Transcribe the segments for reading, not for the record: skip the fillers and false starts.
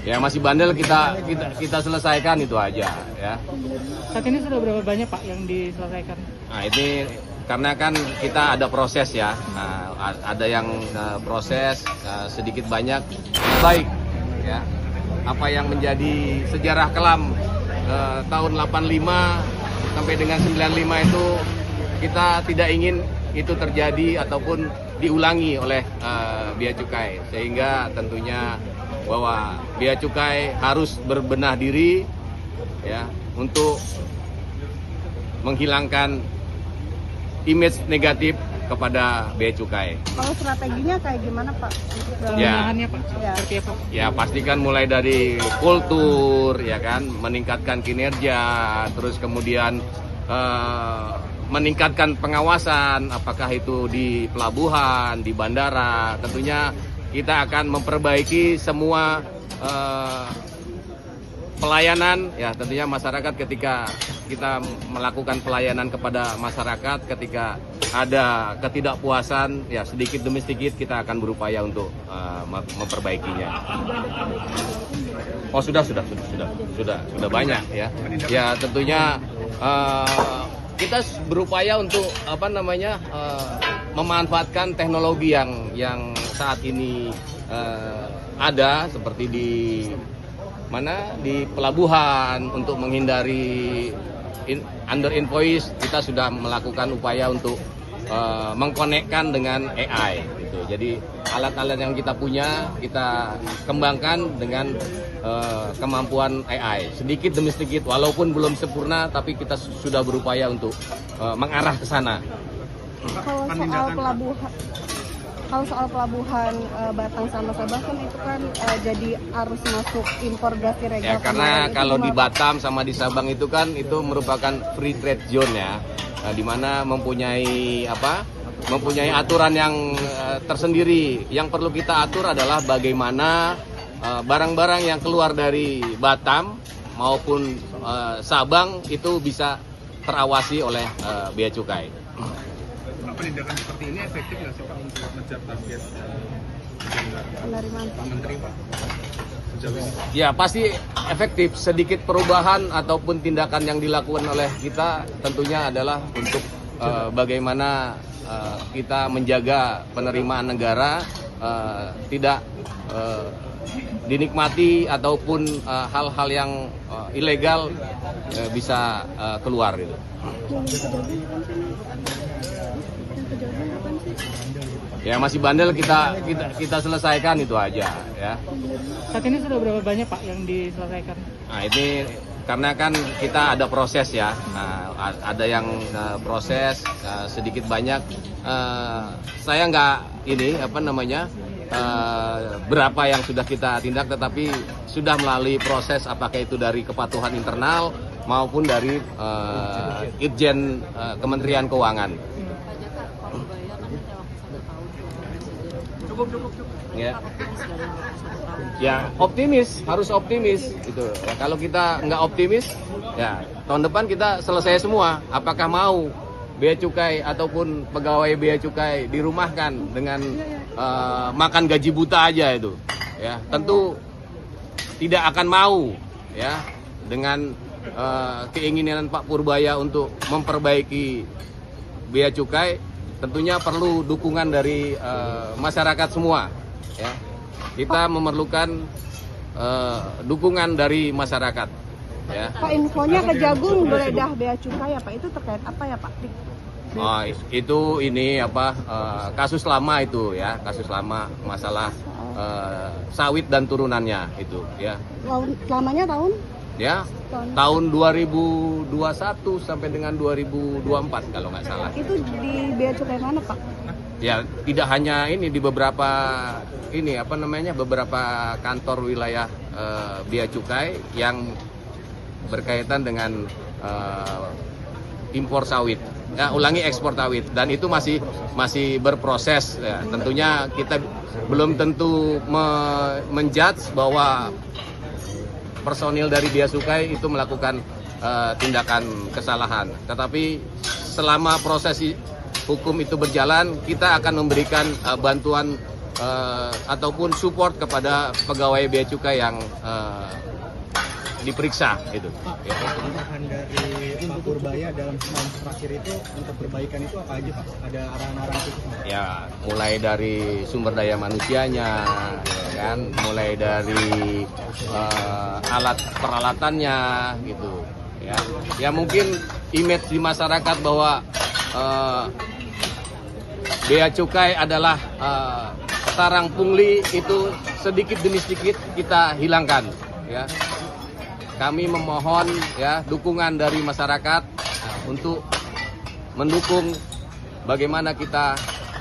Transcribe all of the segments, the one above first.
Ya masih bandel kita selesaikan itu aja ya. Saat ini sudah berapa banyak Pak yang diselesaikan? Nah ini karena kan kita ada proses ya, ada yang proses sedikit banyak baik ya. Apa yang menjadi sejarah kelam tahun 85 sampai dengan 95 itu kita tidak ingin itu terjadi ataupun diulangi oleh Bea Cukai, sehingga tentunya bahwa Bea Cukai harus berbenah diri ya untuk menghilangkan image negatif kepada Bea Cukai. Kalau strateginya kayak gimana Pak? Ya, Pak, ya. seperti apa? Ya pastikan mulai dari kultur ya kan, meningkatkan kinerja, terus kemudian meningkatkan pengawasan, apakah itu di pelabuhan, di bandara. Tentunya kita akan memperbaiki semua pelayanan ya, tentunya masyarakat ketika kita melakukan pelayanan kepada masyarakat, ketika ada ketidakpuasan ya sedikit demi sedikit kita akan berupaya untuk memperbaikinya. Oh sudah banyak ya. Ya tentunya kita berupaya untuk memanfaatkan teknologi yang saat ini ada, seperti di pelabuhan untuk menghindari under invoice. Kita sudah melakukan upaya untuk mengkonekkan dengan AI gitu. Jadi alat-alat yang kita punya kita kembangkan dengan kemampuan AI sedikit demi sedikit, walaupun belum sempurna tapi kita sudah berupaya untuk mengarah ke sana. Kalau soal pelabuhan Batang sama Sabang kan itu kan jadi arus masuk impor gas ilegal. Ya karena kalau di Batam sama di Sabang itu kan itu merupakan free trade zone ya, di mana mempunyai aturan yang tersendiri. Yang perlu kita atur adalah bagaimana barang-barang yang keluar dari Batam maupun Sabang itu bisa terawasi oleh Bea Cukai. Penindakan seperti ini efektif nggak sih Pak untuk mengejar target penerimaan Menteri Pak? Ya pasti efektif. Sedikit perubahan ataupun tindakan yang dilakukan oleh kita tentunya adalah untuk bagaimana kita menjaga penerimaan negara tidak dinikmati ataupun hal-hal yang ilegal bisa keluar gitu. Ya masih bandel kita selesaikan itu aja ya. Saat ini sudah berapa banyak Pak yang diselesaikan? Nah ini karena kan kita ada proses ya, ada yang proses sedikit banyak. Saya nggak berapa yang sudah kita tindak, tetapi sudah melalui proses, apakah itu dari kepatuhan internal maupun dari Itjen Kementerian Keuangan. Ya optimis, harus optimis gitu. Ya, kalau kita nggak optimis, ya tahun depan kita selesai semua. Apakah mau Bea Cukai ataupun pegawai Bea Cukai dirumahkan dengan makan gaji buta aja itu? Ya tentu tidak akan mau ya dengan keinginan Pak Purbaya untuk memperbaiki Bea Cukai. Tentunya perlu dukungan dari masyarakat semua ya. Kita memerlukan dukungan dari masyarakat ya. Pak, infonya Kejagung geledah Bea Cukai ya Pak, itu terkait apa ya Pak? Oh, itu kasus lama itu ya, kasus lama masalah sawit dan turunannya itu ya. Lamanya tahun? Ya, tahun 2021 sampai dengan 2024 kalau nggak salah. Itu di Bea Cukai mana Pak? Ya, tidak hanya ini, di beberapa beberapa kantor wilayah Bea Cukai yang berkaitan dengan impor sawit. Ya, ekspor sawit, dan itu masih berproses ya. Tentunya kita belum tentu menjudge bahwa personil dari Bea Cukai itu melakukan tindakan kesalahan. Tetapi selama proses hukum itu berjalan, kita akan memberikan bantuan ataupun support kepada pegawai bea cukai yang diperiksa itu. Ya. Arahan dari Pak Purbaya dalam setahun terakhir itu untuk perbaikan itu apa aja Pak? Ada arahan-arahan khusus Pak? Ya, mulai dari sumber daya manusianya, ya kan, mulai dari alat peralatannya gitu. Ya mungkin image di masyarakat bahwa bea cukai adalah sarang pungli itu sedikit demi sedikit kita hilangkan. Ya. Kami memohon ya dukungan dari masyarakat untuk mendukung bagaimana kita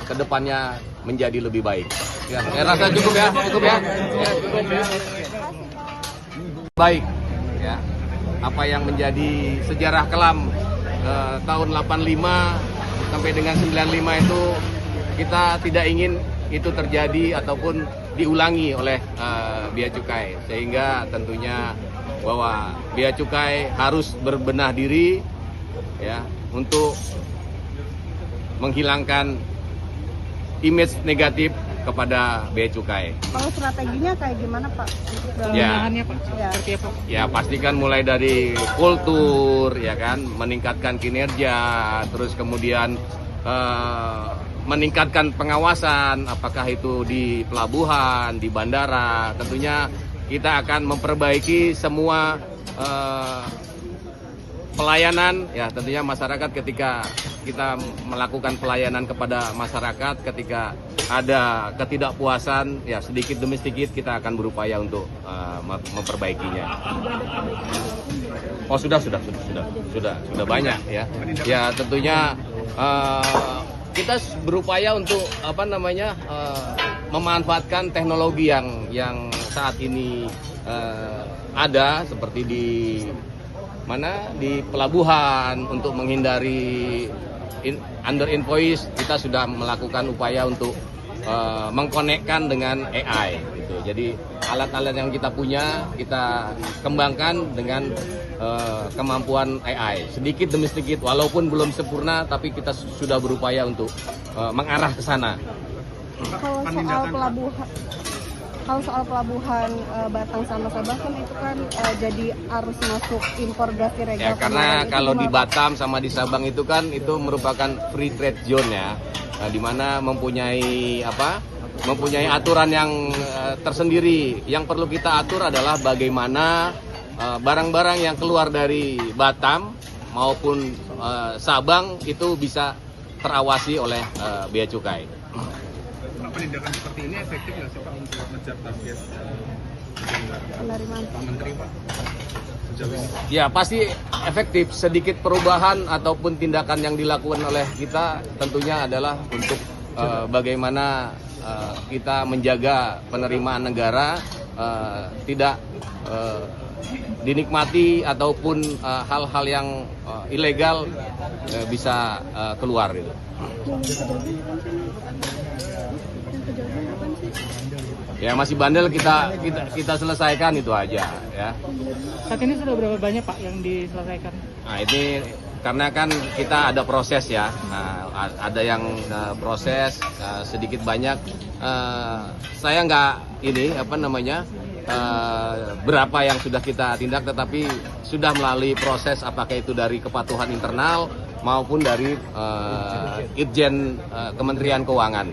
ke depannya menjadi lebih baik. Ya, saya rasa cukup ya. Ya, cukup ya. Baik ya. Apa yang menjadi sejarah kelam tahun 85 sampai dengan 95 itu kita tidak ingin itu terjadi ataupun diulangi oleh bea cukai, sehingga tentunya bahwa bea cukai harus berbenah diri ya untuk menghilangkan image negatif kepada bea cukai. Kalau strateginya kayak gimana Pak? Pemenahannya Pak, Ya. seperti apa? Ya pastikan mulai dari kultur ya kan, meningkatkan kinerja, terus kemudian meningkatkan pengawasan, apakah itu di pelabuhan, di bandara. Tentunya kita akan memperbaiki semua pelayanan, ya tentunya masyarakat ketika kita melakukan pelayanan kepada masyarakat, ketika ada ketidakpuasan, ya sedikit demi sedikit kita akan berupaya untuk memperbaikinya. Oh sudah banyak ya. Ya tentunya kita berupaya untuk memanfaatkan teknologi yang saat ini ada, seperti di pelabuhan untuk menghindari under invoice. Kita sudah melakukan upaya untuk mengkonekkan dengan AI gitu. Jadi alat-alat yang kita punya kita kembangkan dengan kemampuan AI sedikit demi sedikit, walaupun belum sempurna tapi kita sudah berupaya untuk mengarah ke sana. Kalau soal pelabuhan Batang sama Sabah kan itu kan jadi arus masuk impor gas ilegal. Ya karena kalau di Batam sama di Sabang itu kan itu merupakan free trade zone ya, di mana mempunyai aturan yang tersendiri. Yang perlu kita atur adalah bagaimana barang-barang yang keluar dari Batam maupun Sabang itu bisa terawasi oleh bea cukai. Penindakan seperti ini efektif nggak sih Pak untuk mengejar target penerimaan Menteri Pak? Sejauh ini. Ya pasti efektif. Sedikit perubahan ataupun tindakan yang dilakukan oleh kita tentunya adalah untuk bagaimana kita menjaga penerimaan negara tidak dinikmati ataupun hal-hal yang ilegal bisa keluar gitu. Ya masih bandel kita selesaikan itu aja ya. Saat ini sudah berapa banyak Pak yang diselesaikan? Nah ini karena kan kita ada proses ya. Nah, ada yang proses sedikit banyak. Saya nggak berapa yang sudah kita tindak, tetapi sudah melalui proses apakah itu dari kepatuhan internal maupun dari Itjen Kementerian Keuangan.